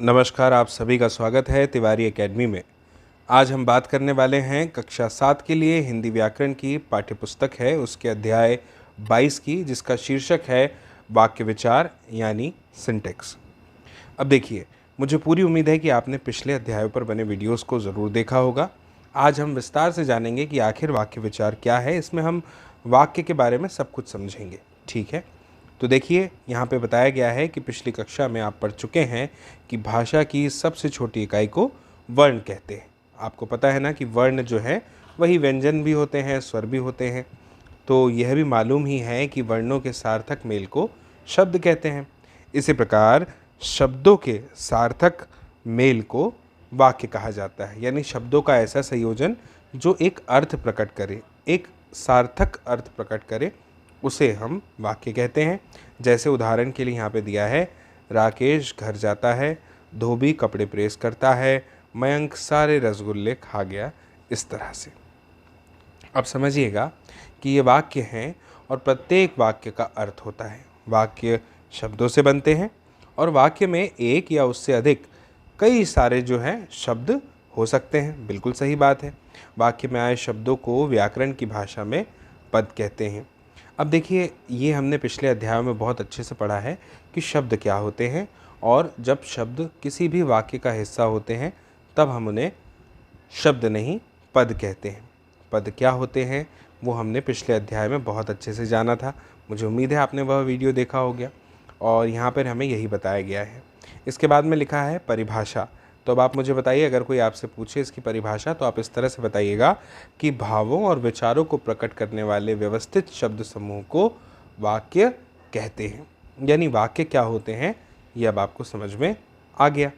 नमस्कार, आप सभी का स्वागत है तिवारी एकेडमी में। आज हम बात करने वाले हैं कक्षा 7 के लिए हिंदी व्याकरण की पाठ्यपुस्तक है उसके अध्याय 22 की, जिसका शीर्षक है वाक्य विचार यानी सिंटेक्स। अब देखिए, मुझे पूरी उम्मीद है कि आपने पिछले अध्यायों पर बने वीडियोस को ज़रूर देखा होगा। आज हम विस्तार से जानेंगे कि आखिर वाक्य विचार क्या है। इसमें हम वाक्य के बारे में सब कुछ समझेंगे, ठीक है। तो देखिए, यहाँ पे बताया गया है कि पिछली कक्षा में आप पढ़ चुके हैं कि भाषा की सबसे छोटी इकाई को वर्ण कहते हैं। आपको पता है ना कि वर्ण जो है वही व्यंजन भी होते हैं, स्वर भी होते हैं। तो यह भी मालूम ही है कि वर्णों के सार्थक मेल को शब्द कहते हैं। इसी प्रकार शब्दों के सार्थक मेल को वाक्य कहा जाता है, यानी शब्दों का ऐसा संयोजन जो एक अर्थ प्रकट करे, एक सार्थक अर्थ प्रकट करे, उसे हम वाक्य कहते हैं। जैसे उदाहरण के लिए यहाँ पे दिया है, राकेश घर जाता है, धोबी कपड़े प्रेस करता है, मयंक सारे रसगुल्ले खा गया। इस तरह से अब समझिएगा कि ये वाक्य हैं और प्रत्येक वाक्य का अर्थ होता है। वाक्य शब्दों से बनते हैं और वाक्य में एक या उससे अधिक कई सारे जो हैं शब्द हो सकते हैं। बिल्कुल सही बात है। वाक्य में आए शब्दों को व्याकरण की भाषा में पद कहते हैं। अब देखिए, ये हमने पिछले अध्याय में बहुत अच्छे से पढ़ा है कि शब्द क्या होते हैं, और जब शब्द किसी भी वाक्य का हिस्सा होते हैं तब हम उन्हें शब्द नहीं पद कहते हैं। पद क्या होते हैं वो हमने पिछले अध्याय में बहुत अच्छे से जाना था। मुझे उम्मीद है आपने वह वीडियो देखा हो गया, और यहाँ पर हमें यही बताया गया है। इसके बाद में लिखा है परिभाषा। तो अब आप मुझे बताइए, अगर कोई आपसे पूछे इसकी परिभाषा तो आप इस तरह से बताइएगा कि भावों और विचारों को प्रकट करने वाले व्यवस्थित शब्द समूह को वाक्य कहते हैं। यानी वाक्य क्या होते हैं ये अब आपको समझ में आ गया।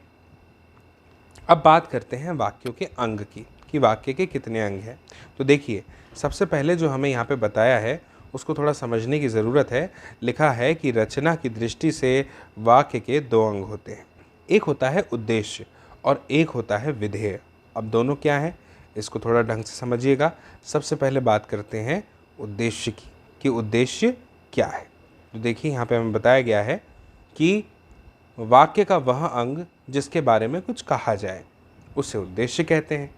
अब बात करते हैं वाक्यों के अंग की, कि वाक्य के कितने अंग हैं। तो देखिए, सबसे पहले जो हमें यहाँ पे बताया है उसको थोड़ा समझने की ज़रूरत है। लिखा है कि रचना की दृष्टि से वाक्य के दो अंग होते हैं, एक होता है उद्देश्य और एक होता है विधेय। अब दोनों क्या हैं इसको थोड़ा ढंग से समझिएगा। सबसे पहले बात करते हैं उद्देश्य की, कि उद्देश्य क्या है। तो देखिए, यहाँ पे हमें बताया गया है कि वाक्य का वह अंग जिसके बारे में कुछ कहा जाए उसे उद्देश्य कहते हैं।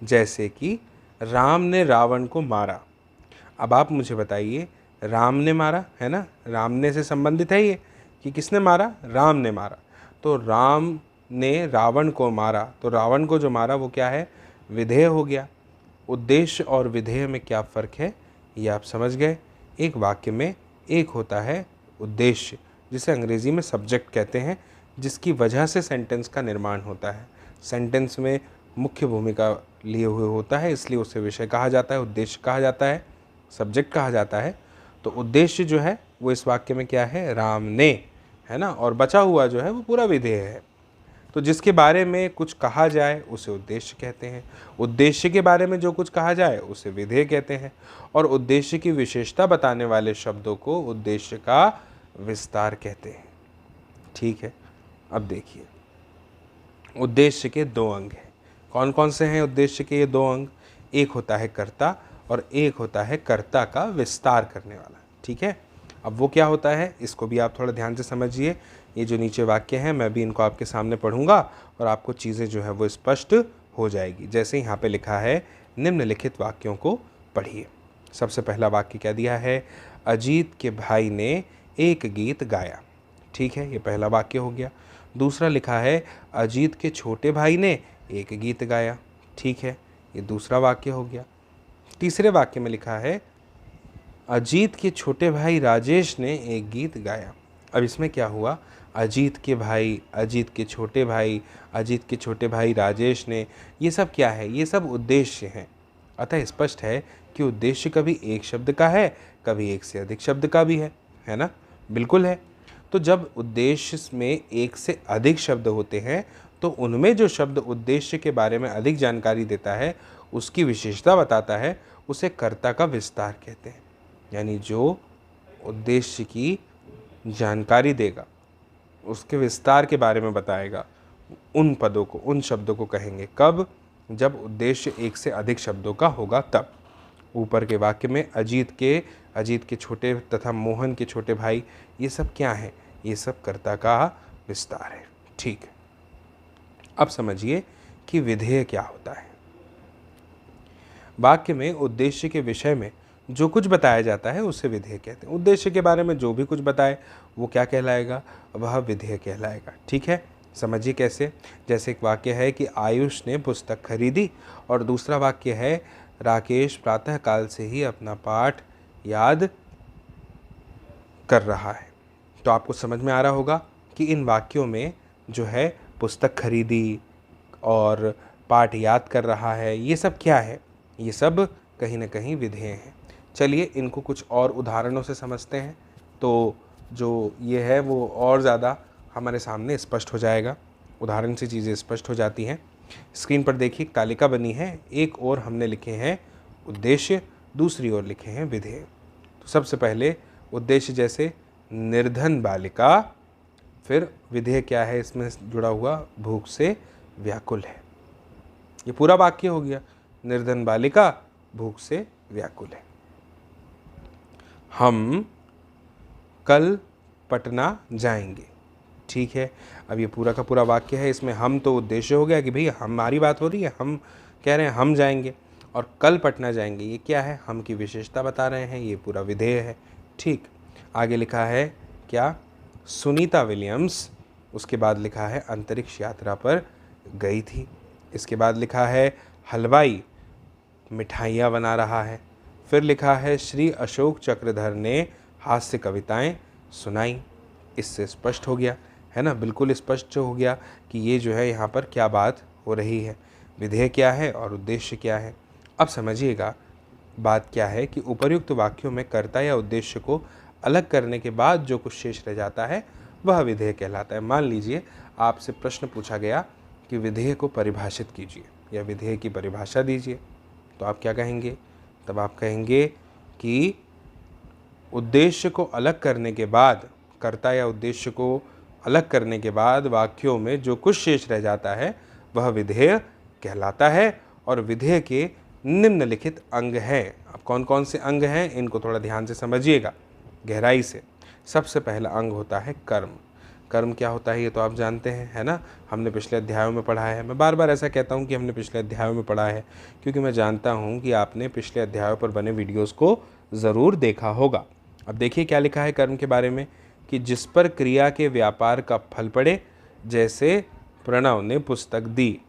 जैसे कि राम ने रावण को मारा। अब आप मुझे बताइए, राम ने मारा है ना, राम ने से संबंधित है ये कि किसने मारा, राम ने मारा। तो राम ने रावण को मारा, तो रावण को जो मारा वो क्या है, विधेय हो गया। उद्देश्य और विधेय में क्या फ़र्क है ये आप समझ गए। एक वाक्य में एक होता है उद्देश्य, जिसे अंग्रेज़ी में सब्जेक्ट कहते हैं, जिसकी वजह से सेंटेंस का निर्माण होता है। सेंटेंस में मुख्य भूमिका लिए हुए होता है, इसलिए उसे विषय कहा जाता है, उद्देश्य कहा जाता है, सब्जेक्ट कहा जाता है। तो उद्देश्य जो है वो इस वाक्य में क्या है, राम ने, है ना, और बचा हुआ जो है वो पूरा विधेय है। तो जिसके बारे में कुछ कहा जाए उसे उद्देश्य कहते हैं, उद्देश्य के बारे में जो कुछ कहा जाए उसे विधेय कहते हैं, और उद्देश्य की विशेषता बताने वाले शब्दों को उद्देश्य का विस्तार कहते हैं। ठीक है। अब देखिए, उद्देश्य के दो अंग हैं। कौन कौन से हैं उद्देश्य के ये दो अंग? एक होता है कर्ता और एक होता है कर्ता का विस्तार करने वाला। ठीक है। अब वो क्या होता है इसको भी आप थोड़ा ध्यान से समझिए। ये जो नीचे वाक्य हैं मैं भी इनको आपके सामने पढ़ूंगा और आपको चीज़ें जो है वो स्पष्ट हो जाएगी। जैसे यहाँ पे लिखा है, निम्नलिखित वाक्यों को पढ़िए। सबसे पहला वाक्य क्या दिया है, अजीत के भाई ने एक गीत गाया। ठीक है, ये पहला वाक्य हो गया। दूसरा लिखा है, अजीत के छोटे भाई ने एक गीत गाया। ठीक है, ये दूसरा वाक्य हो गया। तीसरे वाक्य में लिखा है, अजीत के छोटे भाई राजेश ने एक गीत गाया। अब इसमें क्या हुआ, अजीत के भाई, अजीत के छोटे भाई, अजीत के छोटे भाई राजेश ने, ये सब क्या है, ये सब उद्देश्य हैं। अतः स्पष्ट है कि उद्देश्य कभी एक शब्द का है, कभी एक से अधिक शब्द का भी है ना? बिल्कुल है। तो जब उद्देश्य में एक से अधिक शब्द होते हैं तो उनमें जो शब्द उद्देश्य के बारे में अधिक जानकारी देता है, उसकी विशेषता बताता है, उसे कर्ता का विस्तार कहते हैं। यानी जो उद्देश्य की जानकारी देगा, उसके विस्तार के बारे में बताएगा, उन पदों को, उन शब्दों को कहेंगे। कब? जब उद्देश्य एक से अधिक शब्दों का होगा तब। ऊपर के वाक्य में अजीत के छोटे तथा मोहन के छोटे भाई, ये सब क्या है, ये सब कर्ता का विस्तार है। ठीक है। अब समझिए कि विधेय क्या होता है। वाक्य में उद्देश्य के विषय में जो कुछ बताया जाता है उसे विधेय कहते हैं। उद्देश्य के बारे में जो भी कुछ बताए वो क्या कहलाएगा, वह विधेय कहलाएगा। ठीक है, समझिए कैसे। जैसे एक वाक्य है कि आयुष ने पुस्तक खरीदी, और दूसरा वाक्य है राकेश प्रातःकाल से ही अपना पाठ याद कर रहा है। तो आपको समझ में आ रहा होगा कि इन वाक्यों में जो है पुस्तक खरीदी और पाठ याद कर रहा है, ये सब क्या है, ये सब कहीं ना कहीं विधेय हैं। चलिए इनको कुछ और उदाहरणों से समझते हैं, तो जो ये है वो और ज़्यादा हमारे सामने स्पष्ट हो जाएगा। उदाहरण से चीज़ें स्पष्ट हो जाती हैं। स्क्रीन पर देखिए एक तालिका बनी है, एक ओर हमने लिखे हैं उद्देश्य, दूसरी ओर लिखे हैं विधेय। तो सबसे पहले उद्देश्य जैसे निर्धन बालिका, फिर विधेय क्या है इसमें जुड़ा हुआ, भूख से व्याकुल है। ये पूरा वाक्य हो गया, निर्धन बालिका भूख से व्याकुल है। हम कल पटना जाएंगे। ठीक है, अब ये पूरा का पूरा वाक्य है, इसमें हम तो उद्देश्य हो गया कि भाई हमारी बात हो रही है, हम कह रहे हैं हम जाएंगे, और कल पटना जाएंगे ये क्या है, हम की विशेषता बता रहे हैं, ये पूरा विधेय है। ठीक, आगे लिखा है क्या, सुनीता विलियम्स, उसके बाद लिखा है अंतरिक्ष यात्रा पर गई थी। इसके बाद लिखा है हलवाई मिठाइयाँ बना रहा है। फिर लिखा है श्री अशोक चक्रधर ने हास्य कविताएं सुनाई। इससे स्पष्ट हो गया है ना, बिल्कुल स्पष्ट हो गया कि ये जो है यहाँ पर क्या बात हो रही है, विधेय क्या है और उद्देश्य क्या है। अब समझिएगा बात क्या है कि उपर्युक्त वाक्यों में कर्ता या उद्देश्य को अलग करने के बाद जो कुछ शेष रह जाता है वह विधेय कहलाता है। मान लीजिए आपसे प्रश्न पूछा गया कि विधेय को परिभाषित कीजिए या विधेय की परिभाषा दीजिए, तो आप क्या कहेंगे, तब आप कहेंगे कि उद्देश्य को अलग करने के बाद, कर्ता या उद्देश्य को अलग करने के बाद वाक्यों में जो कुछ शेष रह जाता है वह विधेय कहलाता है, और विधेय के निम्नलिखित अंग हैं। अब कौन कौन से अंग हैं इनको थोड़ा ध्यान से समझिएगा, गहराई से। सबसे पहला अंग होता है कर्म। कर्म क्या होता है ये तो आप जानते हैं, है ना, हमने पिछले अध्यायों में पढ़ा है। मैं बार बार ऐसा कहता हूँ कि हमने पिछले अध्यायों में पढ़ा है, क्योंकि मैं जानता हूँ कि आपने पिछले अध्यायों पर बने वीडियोज़ को ज़रूर देखा होगा। अब देखिए क्या लिखा है कर्म के बारे में, कि जिस पर क्रिया के व्यापार का फल पड़े, जैसे प्रणव ने पुस्तक दी।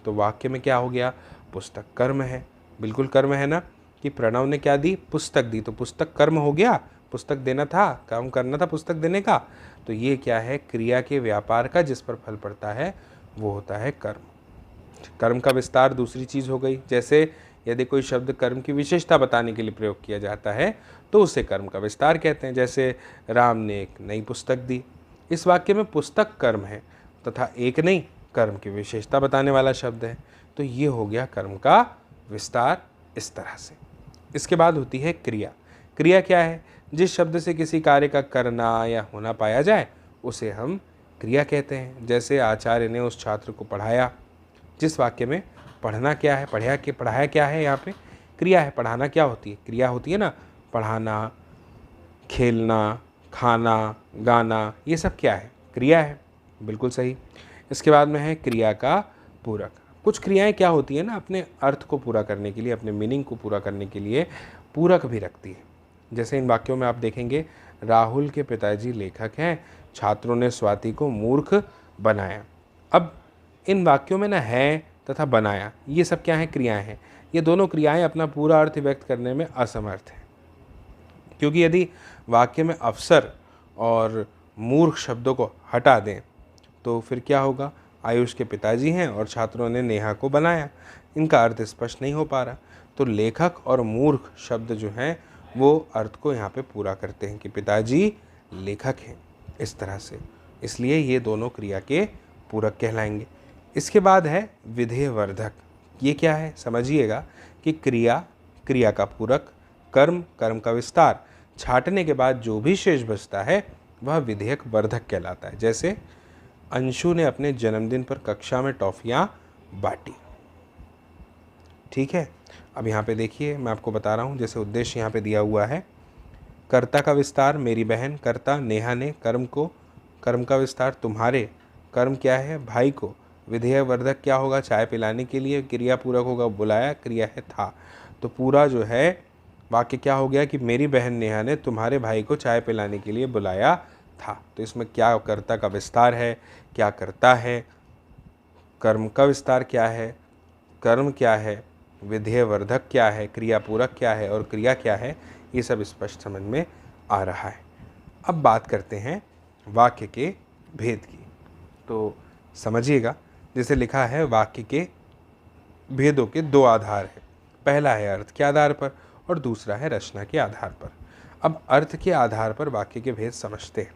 तो वाक्य में क्या हो गया, पुस्तक कर्म है, बिल्कुल कर्म है ना, कि प्रणव ने क्या दी, पुस्तक दी, तो पुस्तक कर्म हो गया, पुस्तक देना था, काम करना था पुस्तक देने का। तो ये क्या है, क्रिया के व्यापार का जिस पर फल पड़ता है वो होता है कर्म। कर्म का विस्तार दूसरी चीज़ हो गई, जैसे यदि कोई शब्द कर्म की विशेषता बताने के लिए प्रयोग किया जाता है तो उसे कर्म का विस्तार कहते हैं। जैसे राम ने एक नई पुस्तक दी, इस वाक्य में पुस्तक कर्म है तथा एक नई कर्म की विशेषता बताने वाला शब्द है, तो ये हो गया कर्म का विस्तार इस तरह से। इसके बाद होती है क्रिया। क्रिया क्या है, जिस शब्द से किसी कार्य का करना या होना पाया जाए उसे हम क्रिया कहते हैं। जैसे आचार्य ने उस छात्र को पढ़ाया, जिस वाक्य में पढ़ना क्या है, पढ़ाया क्या है, यहाँ पे क्रिया है। पढ़ाना क्या होती है, क्रिया होती है ना, पढ़ाना, खेलना, खाना, गाना, ये सब क्या है, क्रिया है, बिल्कुल सही। इसके बाद में है क्रिया का पूरक। कुछ क्रियाएं क्या होती है ना, अपने अर्थ को पूरा करने के लिए, अपने मीनिंग को पूरा करने के लिए पूरक भी रखती है। जैसे इन वाक्यों में आप देखेंगे, राहुल के पिताजी लेखक हैं, छात्रों ने स्वाति को मूर्ख बनाया। अब इन वाक्यों में ना है तथा बनाया, ये सब क्या है, क्रियाएं हैं। ये दोनों क्रियाएं अपना पूरा अर्थ व्यक्त करने में असमर्थ हैं, क्योंकि यदि वाक्य में अवसर और मूर्ख शब्दों को हटा दें तो फिर क्या होगा, आयुष के पिताजी हैं और छात्रों ने नेहा को बनाया, इनका अर्थ स्पष्ट नहीं हो पा रहा। तो लेखक और मूर्ख शब्द जो हैं वो अर्थ को यहाँ पे पूरा करते हैं कि पिताजी लेखक हैं, इस तरह से। इसलिए ये दोनों क्रिया के पूरक कहलाएंगे। इसके बाद है विधेय वर्धक। ये क्या है, समझिएगा कि क्रिया, क्रिया का पूरक, कर्म, कर्म का विस्तार, छांटने के बाद जो भी शेष बचता है वह विधेयक वर्धक कहलाता है। जैसे अंशु ने अपने जन्मदिन पर कक्षा में टॉफियाँ बांटी। ठीक है, अब यहाँ पे देखिए मैं आपको बता रहा हूँ, जैसे उद्देश्य यहाँ पे दिया हुआ है, कर्ता का विस्तार मेरी बहन, कर्ता नेहा ने, कर्म को, कर्म का विस्तार तुम्हारे, कर्म क्या है, भाई को, विधेयवर्धक क्या होगा, चाय पिलाने के लिए। क्रिया पूरक होगा, बुलाया, क्रिया है था। तो पूरा जो है वाक्य क्या हो गया कि मेरी बहन नेहा ने तुम्हारे भाई को चाय पिलाने के लिए बुलाया था। तो इसमें क्या कर्ता का विस्तार है, क्या करता है, कर्म का विस्तार क्या है, कर्म क्या है, विधेयवर्धक क्या है, क्रिया पूरक क्या है और क्रिया क्या है, ये सब स्पष्ट समझ में आ रहा है। अब बात करते हैं वाक्य के भेद की। तो समझिएगा, जैसे लिखा है वाक्य के भेदों के दो आधार हैं। पहला है अर्थ के आधार पर और दूसरा है रचना के आधार पर। अब अर्थ के आधार पर वाक्य के भेद समझते हैं।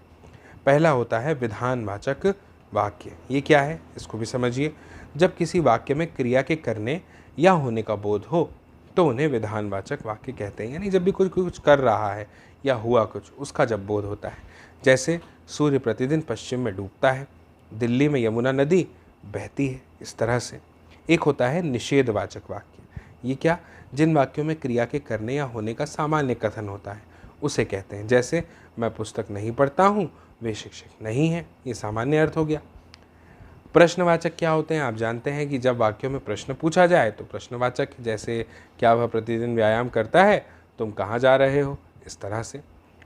पहला होता है विधानवाचक वाक्य। ये क्या है, इसको भी समझिए। जब किसी वाक्य में क्रिया के करने या होने का बोध हो तो उन्हें विधानवाचक वाक्य कहते हैं। यानी जब भी कोई कुछ कर रहा है या हुआ कुछ, उसका जब बोध होता है। जैसे सूर्य प्रतिदिन पश्चिम में डूबता है, दिल्ली में यमुना नदी बहती है, इस तरह से। एक होता है निषेधवाचक वाक्य। ये क्या, जिन वाक्यों में क्रिया के करने या होने का सामान्य कथन होता है उसे कहते हैं। जैसे मैं पुस्तक नहीं पढ़ता हूँ, वे शिक्षक नहीं हैं, ये सामान्य अर्थ हो गया। प्रश्नवाचक क्या होते हैं, आप जानते हैं कि जब वाक्यों में प्रश्न पूछा जाए तो प्रश्नवाचक, जैसे क्या वह प्रतिदिन व्यायाम करता है, तुम कहाँ जा रहे हो, इस तरह से।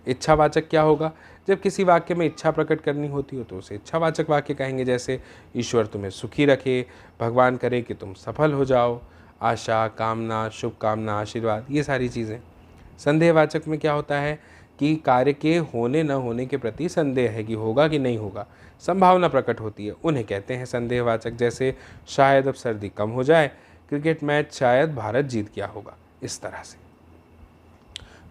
इच्छावाचक क्या होगा, जब किसी वाक्य में इच्छा प्रकट करनी होती हो तो उसे इच्छावाचक वाक्य कहेंगे। जैसे ईश्वर तुम्हें सुखी रखे, भगवान करे कि तुम सफल हो जाओ, आशा, कामना, शुभकामना, आशीर्वाद, ये सारी चीज़ें। संदेहवाचक में क्या होता है कि कार्य के होने न होने के प्रति संदेह है कि होगा कि नहीं होगा, संभावना प्रकट होती है, उन्हें कहते हैं संदेहवाचक। जैसे शायद अब सर्दी कम हो जाए, क्रिकेट मैच शायद भारत जीत गया होगा, इस तरह से।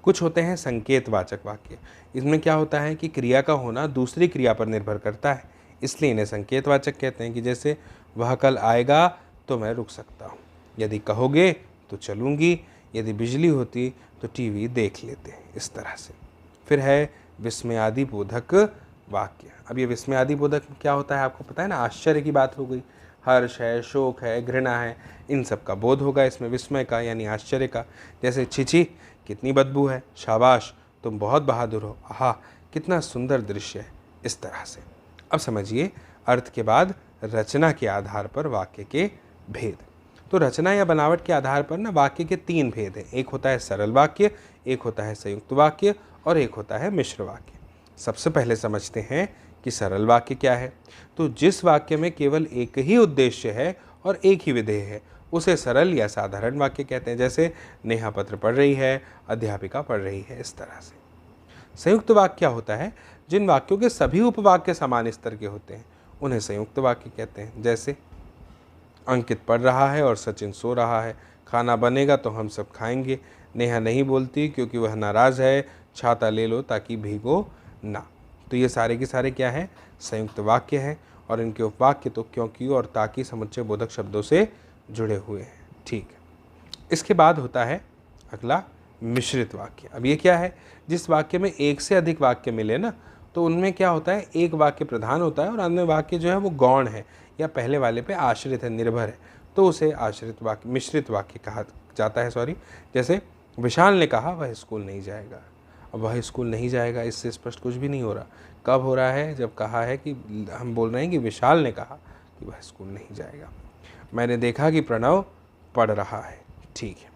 कुछ होते हैं संकेतवाचक वाक्य। इसमें क्या होता है कि क्रिया का होना दूसरी क्रिया पर निर्भर करता है, इसलिए इन्हें संकेतवाचक कहते हैं। कि जैसे वह कल आएगा तो मैं रुक सकता हूँ, यदि कहोगे तो चलूँगी, यदि बिजली होती तो टीवी देख लेते, इस तरह से। फिर है विस्मयादिबोधक वाक्य। अब ये विस्मयादिबोधक क्या होता है आपको पता है ना, आश्चर्य की बात हो गई, हर्ष है, शोक है, घृणा है, इन सब का बोध होगा इसमें, विस्मय का यानी आश्चर्य का। जैसे छिछी कितनी बदबू है, शाबाश तुम बहुत बहादुर हो, आहा कितना सुंदर दृश्य है, इस तरह से। अब समझिए अर्थ के बाद रचना के आधार पर वाक्य के भेद। तो रचना या बनावट के आधार पर ना वाक्य के तीन भेद हैं। एक होता है सरल वाक्य, एक होता है संयुक्त वाक्य और एक होता है मिश्र वाक्य। सबसे पहले समझते हैं कि सरल वाक्य क्या है। तो जिस वाक्य में केवल एक ही उद्देश्य है और एक ही विधेय है उसे सरल या साधारण वाक्य कहते हैं। जैसे नेहा पत्र पढ़ रही है, अध्यापिका पढ़ रही है, इस तरह से। संयुक्त वाक्य क्या होता है, जिन वाक्यों के सभी उपवाक्य समान स्तर के होते हैं उन्हें संयुक्त वाक्य कहते हैं। जैसे अंकित पढ़ रहा है और सचिन सो रहा है, खाना बनेगा तो हम सब खाएंगे, नेहा नहीं बोलती क्योंकि वह नाराज़ है, छाता ले लो ताकि भीगो ना। तो ये सारे के सारे क्या है, संयुक्त वाक्य है और इनके उपवाक्य तो क्योंकि और ताकि समुच्चय बोधक शब्दों से जुड़े हुए हैं। ठीक है, इसके बाद होता है अगला मिश्रित वाक्य। अब ये क्या है, जिस वाक्य में एक से अधिक वाक्य मिले ना तो उनमें क्या होता है, एक वाक्य प्रधान होता है और अन्य वाक्य जो है वो गौण है या पहले वाले पे आश्रित है, निर्भर है, तो उसे आश्रित वाक्य, मिश्रित वाक्य कहा जाता है। जैसे विशाल ने कहा वह स्कूल नहीं जाएगा। अब वह स्कूल नहीं जाएगा, इससे स्पष्ट कुछ भी नहीं हो रहा। कब हो रहा है, जब कहा है कि हम बोल रहे हैं कि विशाल ने कहा कि वह स्कूल नहीं जाएगा। मैंने देखा कि प्रणव पढ़ रहा है। ठीक है,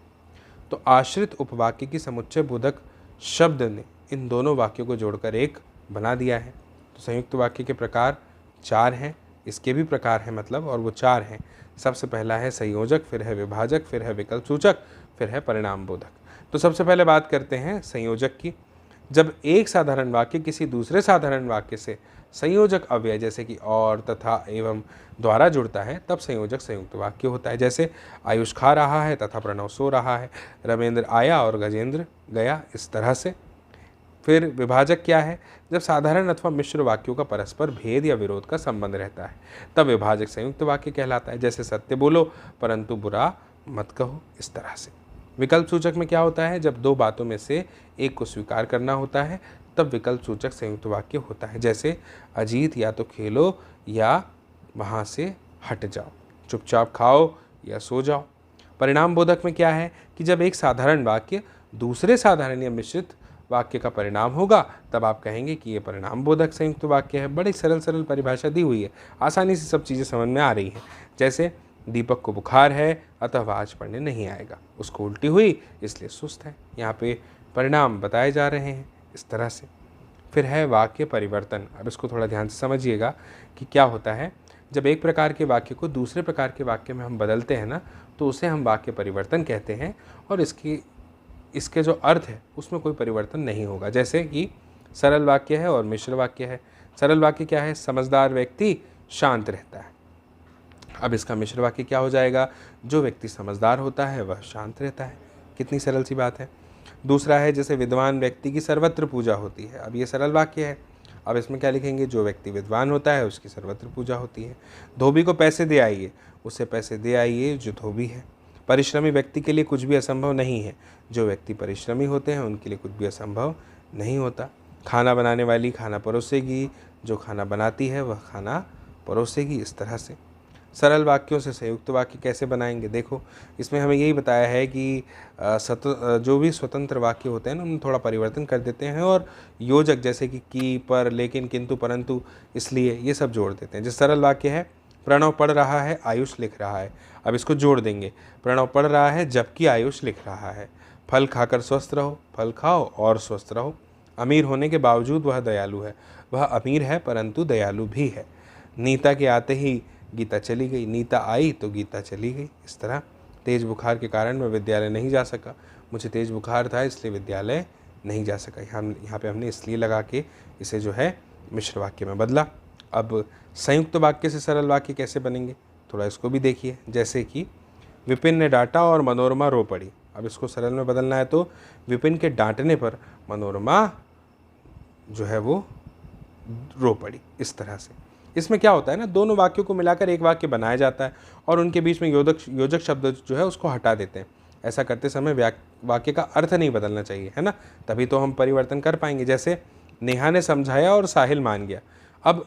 तो आश्रित उपवाक्य की समुच्चय बोधक शब्द ने इन दोनों वाक्यों को जोड़कर एक बना दिया है। तो संयुक्त वाक्य के प्रकार चार हैं, इसके भी प्रकार हैं मतलब, और वो चार हैं। सबसे पहला है संयोजक, फिर है विभाजक, फिर है विकल्प सूचक, फिर है परिणाम बोधक। तो सबसे पहले बात करते हैं संयोजक की। जब एक साधारण वाक्य किसी दूसरे साधारण वाक्य से संयोजक अव्यय जैसे कि और, तथा, एवं द्वारा जुड़ता है तब संयोजक संयुक्त वाक्य होता है। जैसे आयुष खा रहा है तथा प्रणव सो रहा है, रमेंद्र आया और गजेंद्र गया, इस तरह से। फिर विभाजक क्या है, जब साधारण अथवा मिश्र वाक्यों का परस्पर भेद या विरोध का संबंध रहता है तब विभाजक संयुक्त वाक्य कहलाता है। जैसे सत्य बोलो परंतु बुरा मत कहो, इस तरह से। विकल्प सूचक में क्या होता है, जब दो बातों में से एक को स्वीकार करना होता है तब विकल्प सूचक संयुक्त वाक्य होता है। जैसे अजीत या तो खेलो या वहाँ से हट जाओ, चुपचाप खाओ या सो जाओ। परिणाम बोधक में क्या है कि जब एक साधारण वाक्य दूसरे साधारण या मिश्रित वाक्य का परिणाम होगा तब आप कहेंगे कि ये परिणाम बोधक संयुक्त वाक्य है। बड़ी सरल सरल परिभाषा दी हुई है, आसानी से सब चीज़ें समझ में आ रही हैं। जैसे दीपक को बुखार है अतः वह आज पढ़ने नहीं आएगा, उसको उल्टी हुई इसलिए सुस्त है। यहाँ पे परिणाम बताए जा रहे हैं इस तरह से। फिर है वाक्य परिवर्तन। अब इसको थोड़ा ध्यान से समझिएगा कि क्या होता है। जब एक प्रकार के वाक्य को दूसरे प्रकार के वाक्य में हम बदलते हैं ना, तो उसे हम वाक्य परिवर्तन कहते हैं और इसके जो अर्थ है उसमें कोई परिवर्तन नहीं होगा। जैसे कि सरल वाक्य है और मिश्र वाक्य है। सरल वाक्य क्या है? समझदार व्यक्ति शांत रहता है। अब इसका मिश्र वाक्य क्या हो जाएगा? जो व्यक्ति समझदार होता है वह शांत रहता है। कितनी सरल सी बात है। दूसरा है जैसे विद्वान व्यक्ति की सर्वत्र पूजा होती है। अब ये सरल वाक्य है। अब इसमें क्या लिखेंगे? जो व्यक्ति विद्वान होता है उसकी सर्वत्र पूजा होती है। धोबी को पैसे दे आइए, उसे पैसे दे आइए जो धोबी है। परिश्रमी व्यक्ति के लिए कुछ भी असंभव नहीं है। जो व्यक्ति परिश्रमी होते हैं उनके लिए कुछ भी असंभव नहीं होता। खाना बनाने वाली खाना परोसेगी, जो खाना बनाती है वह खाना परोसेगी। इस तरह से सरल वाक्यों से संयुक्त वाक्य कैसे बनाएंगे? देखो, इसमें हमें यही बताया है कि जो भी स्वतंत्र वाक्य होते हैं ना, उनमें थोड़ा परिवर्तन कर देते हैं और योजक जैसे कि, पर, लेकिन, किंतु, परंतु, इसलिए ये सब जोड़ देते हैं। जैसे सरल वाक्य है, प्रणव पढ़ रहा है, आयुष लिख रहा है। अब इसको जोड़ देंगे, प्रणव पढ़ रहा है जबकि आयुष लिख रहा है। फल खाकर स्वस्थ रहो, फल खाओ और स्वस्थ रहो। अमीर होने के बावजूद वह दयालु है, वह अमीर है परंतु दयालु भी है। नीता के आते ही गीता चली गई, नीता आई तो गीता चली गई। इस तरह तेज बुखार के कारण मैं विद्यालय नहीं जा सका, मुझे तेज बुखार था इसलिए विद्यालय नहीं जा सका। यहाँ पे हमने इसलिए लगा के इसे जो है मिश्र वाक्य में बदला। अब संयुक्त वाक्य से सरल वाक्य कैसे बनेंगे, थोड़ा इसको भी देखिए। जैसे कि विपिन ने डांटा और मनोरमा रो पड़ी। अब इसको सरल में बदलना है तो विपिन के डांटने पर मनोरमा जो है वो रो पड़ी। इस तरह से इसमें क्या होता है ना, दोनों वाक्यों को मिलाकर एक वाक्य बनाया जाता है और उनके बीच में योजक शब्द जो है उसको हटा देते हैं। ऐसा करते समय वाक्य का अर्थ नहीं बदलना चाहिए, है ना, तभी तो हम परिवर्तन कर पाएंगे। जैसे नेहा ने समझाया और साहिल मान गया। अब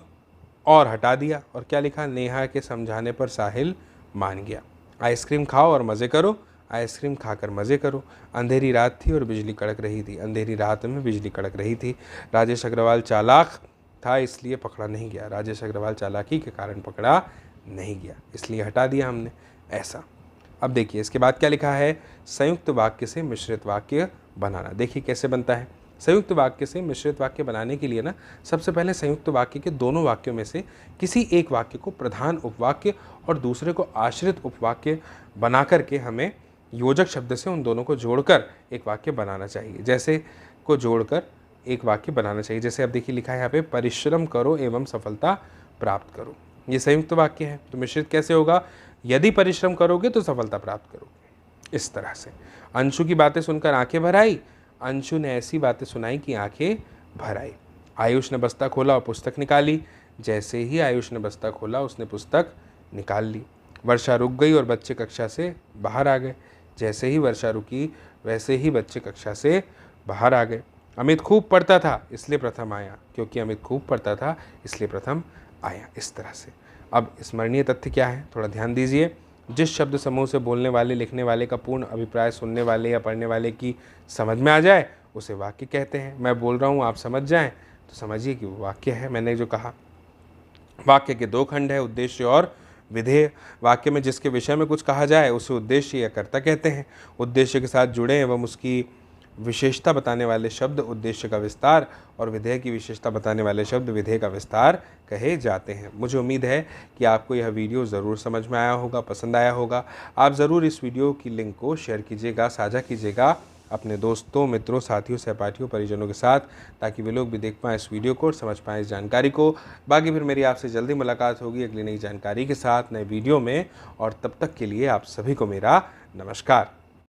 और हटा दिया और क्या लिखा? नेहा के समझाने पर साहिल मान गया। आइसक्रीम खाओ और मज़े करो, आइसक्रीम खाकर मज़े करो। अंधेरी रात थी और बिजली कड़क रही थी, अंधेरी रात में बिजली कड़क रही थी। राजेश अग्रवाल चालाक था इसलिए पकड़ा नहीं गया, राजेश अग्रवाल चालाकी के कारण पकड़ा नहीं गया, इसलिए हटा दिया हमने। ऐसा। अब देखिए इसके बाद क्या लिखा है? संयुक्त वाक्य से मिश्रित वाक्य बनाना। देखिए कैसे बनता है। संयुक्त वाक्य से मिश्रित वाक्य बनाने के लिए ना, सबसे पहले संयुक्त वाक्य के दोनों वाक्यों में से किसी एक वाक्य को प्रधान उपवाक्य और दूसरे को आश्रित उपवाक्य बना करके हमें योजक शब्द से उन दोनों को जोड़कर एक वाक्य बनाना चाहिए। जैसे को जोड़कर एक वाक्य बनाना चाहिए। जैसे अब देखिए लिखा है यहाँ पे, परिश्रम करो एवं सफलता प्राप्त करो। ये संयुक्त वाक्य है, तो मिश्रित कैसे होगा? यदि परिश्रम करोगे तो सफलता प्राप्त करोगे। इस तरह से अंशु की बातें सुनकर आंखें भर आई, अंशु ने ऐसी बातें सुनाई कि आंखें भर आई। आयुष ने बस्ता खोला और पुस्तक निकाली, जैसे ही आयुष ने बस्ता खोला उसने पुस्तक निकाल ली। वर्षा रुक गई और बच्चे कक्षा से बाहर आ गए, जैसे ही वर्षा रुकी वैसे ही बच्चे कक्षा से बाहर आ गए। अमित खूब पढ़ता था इसलिए प्रथम आया, क्योंकि अमित खूब पढ़ता था इसलिए प्रथम आया। इस तरह से। अब स्मरणीय तथ्य क्या है, थोड़ा ध्यान दीजिए। जिस शब्द समूह से बोलने वाले लिखने वाले का पूर्ण अभिप्राय सुनने वाले या पढ़ने वाले की समझ में आ जाए उसे वाक्य कहते हैं। मैं बोल रहा हूँ आप समझ जाएं तो समझिए कि वो वाक्य है। मैंने जो कहा, वाक्य के दो खंड है, उद्देश्य और विधेय। वाक्य में जिसके विषय में कुछ कहा जाए उसे उद्देश्य या कर्ता कहते हैं। उद्देश्य के साथ जुड़े एवं उसकी विशेषता बताने वाले शब्द उद्देश्य का विस्तार और विधेय की विशेषता बताने वाले शब्द विधेय का विस्तार कहे जाते हैं। मुझे उम्मीद है कि आपको यह वीडियो ज़रूर समझ में आया होगा, पसंद आया होगा। आप ज़रूर इस वीडियो की लिंक को शेयर कीजिएगा, साझा कीजिएगा अपने दोस्तों, मित्रों, साथियों, सहपाठियों, परिजनों के साथ, ताकि वे लोग भी देख पाएँ इस वीडियो को और समझ पाएँ इस जानकारी को। बाकी फिर मेरी आपसे जल्दी मुलाकात होगी अगली नई जानकारी के साथ, नए वीडियो में, और तब तक के लिए आप सभी को मेरा नमस्कार।